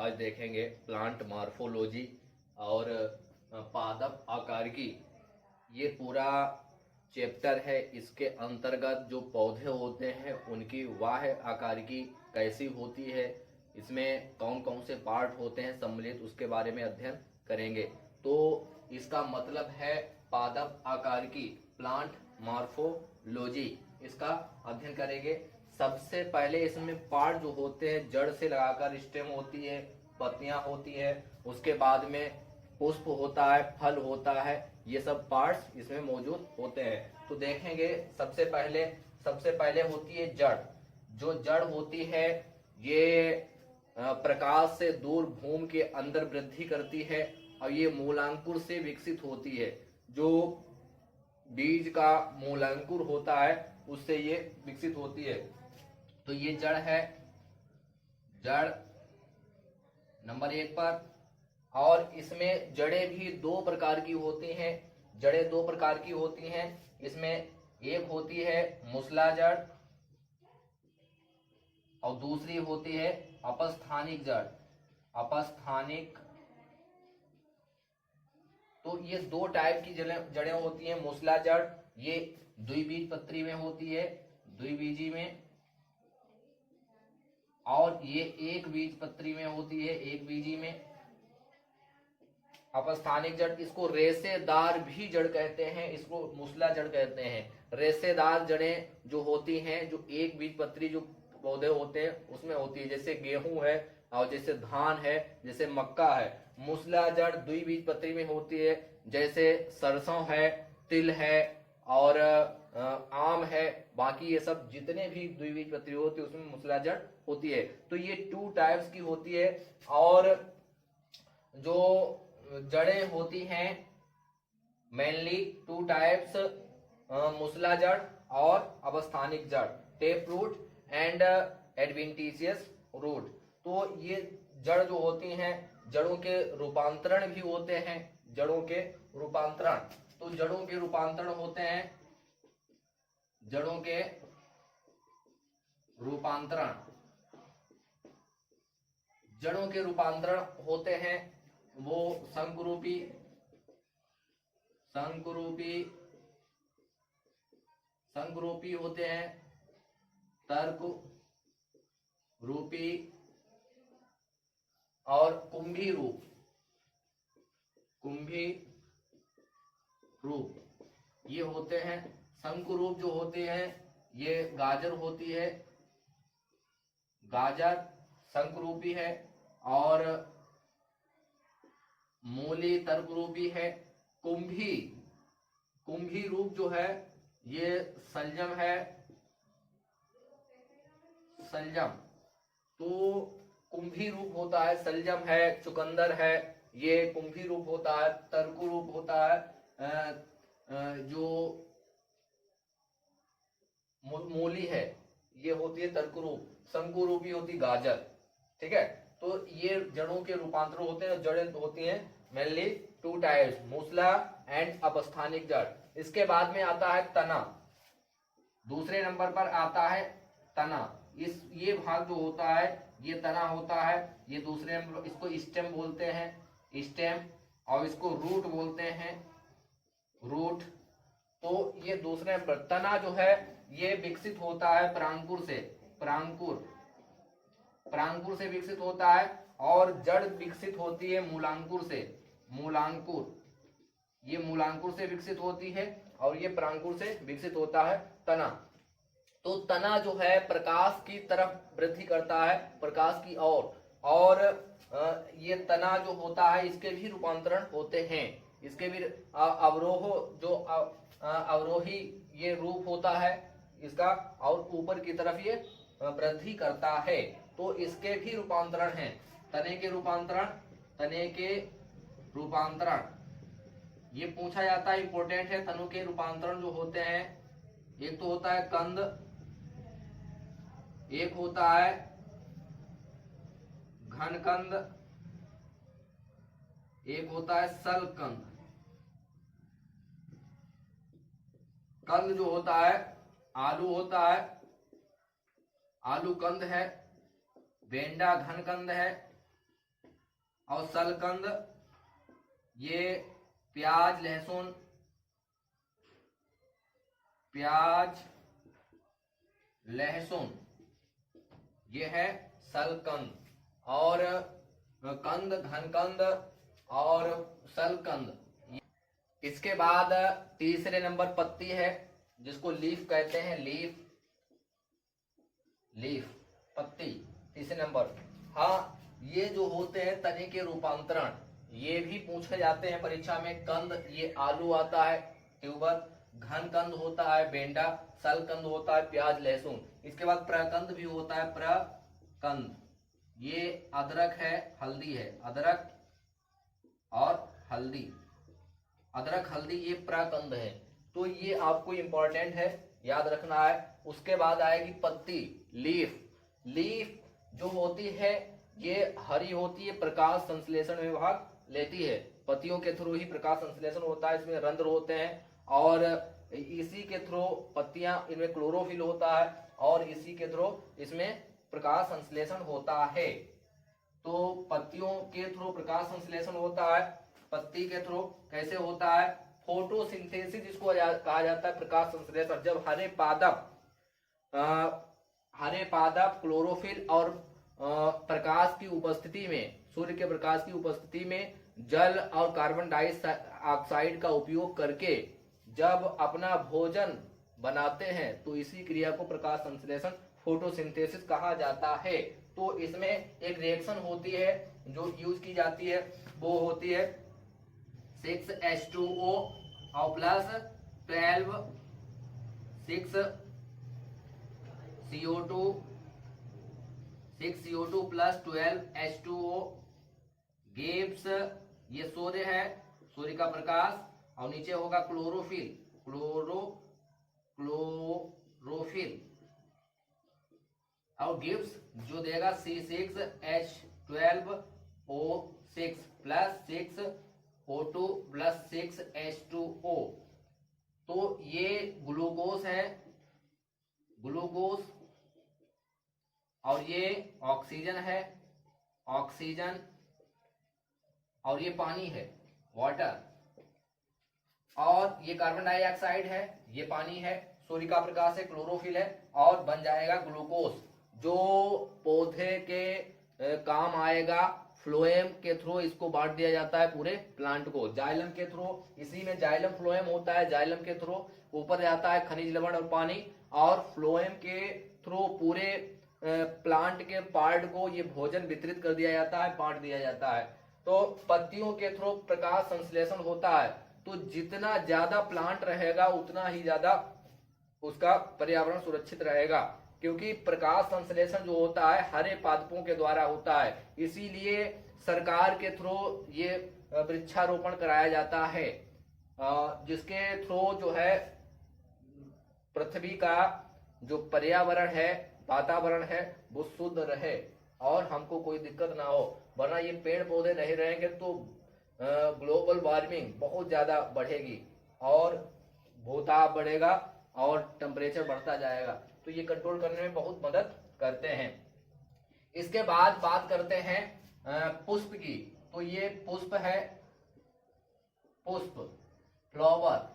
आज देखेंगे plant morphology और पादप आकारिकी। ये पूरा चैप्टर है। इसके अंतर्गत जो पौधे होते हैं उनकी वाह्य आकारिकी कैसी होती है, इसमें कौन कौन से पार्ट होते हैं सम्मिलित, उसके बारे में अध्ययन करेंगे। तो इसका मतलब है पादप आकारिकी, प्लांट मॉर्फोलॉजी, इसका अध्ययन करेंगे। सबसे पहले इसमें पार्ट जो होते हैं, जड़ से लगाकर स्टेम होती है, पत्तियां होती है, उसके बाद में पुष्प होता है, फल होता है, ये सब पार्ट्स इसमें मौजूद होते हैं। तो देखेंगे सबसे पहले होती है जड़। जो जड़ होती है ये प्रकाश से दूर भूमि के अंदर वृद्धि करती है और ये मूलांकुर से विकसित होती है। जो बीज का मूलांकुर होता है उससे ये विकसित होती है। तो ये जड़ है, जड़ नंबर 1 पर। और इसमें जड़ें भी 2 प्रकार की होती हैं। जड़ें 2 प्रकार की होती हैं। इसमें एक होती है मूसला जड़ और दूसरी होती है अपस्थानिक जड़। अपस्थानिक, तो ये 2 टाइप की जड़ें होती हैं। मूसला जड़ ये द्विबीजपत्री में होती है, द्विबीजी में, और ये एक बीजपत्री में होती है, एक बीजी में। अपस्थानिक जड़, इसको रेशेदार भी जड़ कहते हैं, इसको मूसला जड़ कहते हैं। रेशेदार जड़ें जो होती हैं, जो एक बीजपत्री जो पौधे होते हैं उसमें होती है, जैसे गेहूं है और जैसे धान है, जैसे मक्का है। मूसला जड़ द्विबीजपत्री में होती है, जैसे सरसों है, तिल है और आम है। बाकी ये सब जितने भी द्विबीजपत्री होती है उसमें मूसला जड़ होती है। तो ये 2 टाइप्स की होती है। और जो जड़ें होती हैं मेनली 2 टाइप्स, मूसला जड़ और अवस्थानिक जड़, tap root and adventitious root. तो ये जड़ जो होती हैं, जड़ों के रूपांतरण भी होते हैं। जड़ों के रूपांतरण, तो जड़ों के रूपांतरण होते हैं, जड़ों के रूपांतरण, जड़ों के रूपांतरण होते हैं वो संकुरूपी, संकुरूपी होते हैं, तर्क रूपी और कुंभी रूप, कुंभी रूप ये होते हैं। शंकुरूप जो होते हैं ये गाजर होती है, गाजर शंकुरूपी है। और मूली तर्करूपी है। कुंभी, कुंभी रूप जो है ये सलजम है, सलजम। तो कुंभी रूप होता है, सलजम है, चुकंदर है, ये कुंभी रूप होता है। तर्कु रूप होता है जो मूली है, ये होती है तर्क रूप। शंकु रूपी होती गाजर। ठीक है, तो ये जड़ों के रूपांतर होते हैं। जड़ें होती हैं मेनली 2 टाइप्स, मूसला एंड अपस्थानिक जड़। इसके बाद में आता है तना। दूसरे नंबर पर आता है तना। ये भाग जो होता है ये तना होता है। ये दूसरे नंबर, इसको स्टेम बोलते हैं, स्टेम, और इसको रूट बोलते हैं, रूट। तो ये दूसरे नंबर। तना जो है ये विकसित होता है परांकुर से, परांकुर से विकसित होता है। और जड़ विकसित होती है मूलांकुर से, मूलांकुर, ये मूलांकुर से विकसित होती है और ये परांकुर से विकसित होता है तना। तो तना जो है प्रकाश की तरफ वृद्धि करता है, प्रकाश की ओर। और ये तना जो होता है इसके भी रूपांतरण होते हैं, इसके भी अवरोह, जो अवरोही ये रूप होता है इसका, और ऊपर की तरफ ये वृद्धि करता है। तो इसके भी रूपांतरण हैं, तने के रूपांतरण, तने के रूपांतरण ये पूछा जाता है, इंपॉर्टेंट है। तनु के रूपांतरण जो होते हैं, एक तो होता है कंद, एक होता है घनकंद, एक होता है सलकंद। कंद जो होता है आलू होता है, आलू कंद है। बेंडा घनकंद है, और सलकंद ये प्याज लहसुन, प्याज लहसुन ये है सलकंद। और कंद, घनकंद और सलकंद। इसके बाद तीसरे नंबर पत्ती है जिसको लीफ कहते हैं, लीफ, लीफ पत्ती तीसरे नंबर। हाँ, ये जो होते हैं तने के रूपांतरण, ये भी पूछे जाते हैं परीक्षा में। कंद ये आलू आता है, ट्यूबर। घनकंद होता है बेंडा, सलकंद होता है प्याज लहसुन। इसके बाद प्रकंद भी होता है, प्रकंद ये अदरक है, हल्दी है, अदरक और हल्दी, अदरक हल्दी ये प्रकंद है। तो ये आपको इंपॉर्टेंट है, याद रखना है। उसके बाद आएगी पत्ती, लीफ। लीफ जो होती है ये हरी होती है, प्रकाश संश्लेषण में भाग लेती है। पत्तियों के थ्रू ही प्रकाश संश्लेषण होता है, इसमें रंध्र होते हैं और इसी के थ्रू पत्तियां, इनमें क्लोरोफिल होता है और इसी के थ्रू इसमें प्रकाश संश्लेषण होता है। तो पत्तियों के थ्रू प्रकाश संश्लेषण होता है। पत्ती के थ्रू कैसे होता है? फोटोसिंथेसिस जिसको कहा जाता है, प्रकाश संश्लेषण। जब हरे पादप क्लोरोफिल और प्रकाश की उपस्थिति में, सूर्य के प्रकाश की उपस्थिति में जल और कार्बन डाइऑक्साइड का उपयोग करके जब अपना भोजन बनाते हैं तो इसी क्रिया को प्रकाश संश्लेषण, फोटोसिंथेसिस कहा जाता है। तो इसमें एक रिएक्शन होती है जो यूज की जाती है, वो होती है 6H2O और plus 6CO2 plus 12H2O gives, ये सूर्य है, सूर्य का प्रकाश, और नीचे होगा क्लोरोफिल, क्लोरोफिल और गिव्स जो देगा C6H12O6 plus 6O2 plus 6H2O। तो ये ग्लूकोज है, ग्लूकोज, और ये ऑक्सीजन है, ऑक्सीजन, और ये पानी है, वाटर, और ये कार्बन डाइऑक्साइड है, ये पानी है, सूर्य का प्रकाश है, क्लोरोफिल है, और बन जाएगा ग्लूकोज जो पौधे के काम आएगा। फ्लोएम के थ्रू इसको बांट दिया जाता है पूरे प्लांट को, जाइलम के थ्रू, इसी में जाइलम फ्लोएम होता है, जाइलम के थ्रू ऊपर जाता है खनिज लवण और पानी, और फ्लोएम के थ्रू पूरे प्लांट के पार्ट को ये भोजन वितरित कर दिया जाता है, बांट दिया जाता है। तो पत्तियों के थ्रू प्रकाश संश्लेषण होता है। तो जितना ज्यादा प्लांट रहेगा उतना ही ज्यादा उसका पर्यावरण सुरक्षित रहेगा, क्योंकि प्रकाश संश्लेषण जो होता है हरे पादपों के द्वारा होता है। इसीलिए सरकार के थ्रू ये वृक्षारोपण कराया जाता है, जिसके थ्रू जो है पृथ्वी का जो पर्यावरण है, वातावरण है, वो शुद्ध रहे और हमको कोई दिक्कत ना हो। वरना ये पेड़ पौधे नहीं रहेंगे तो ग्लोबल वार्मिंग बहुत ज्यादा बढ़ेगी और भूताप बढ़ेगा और टेम्परेचर बढ़ता जाएगा। तो ये कंट्रोल करने में बहुत मदद करते हैं। इसके बाद बात करते हैं पुष्प की। तो ये पुष्प है, पुष्प, फ्लावर।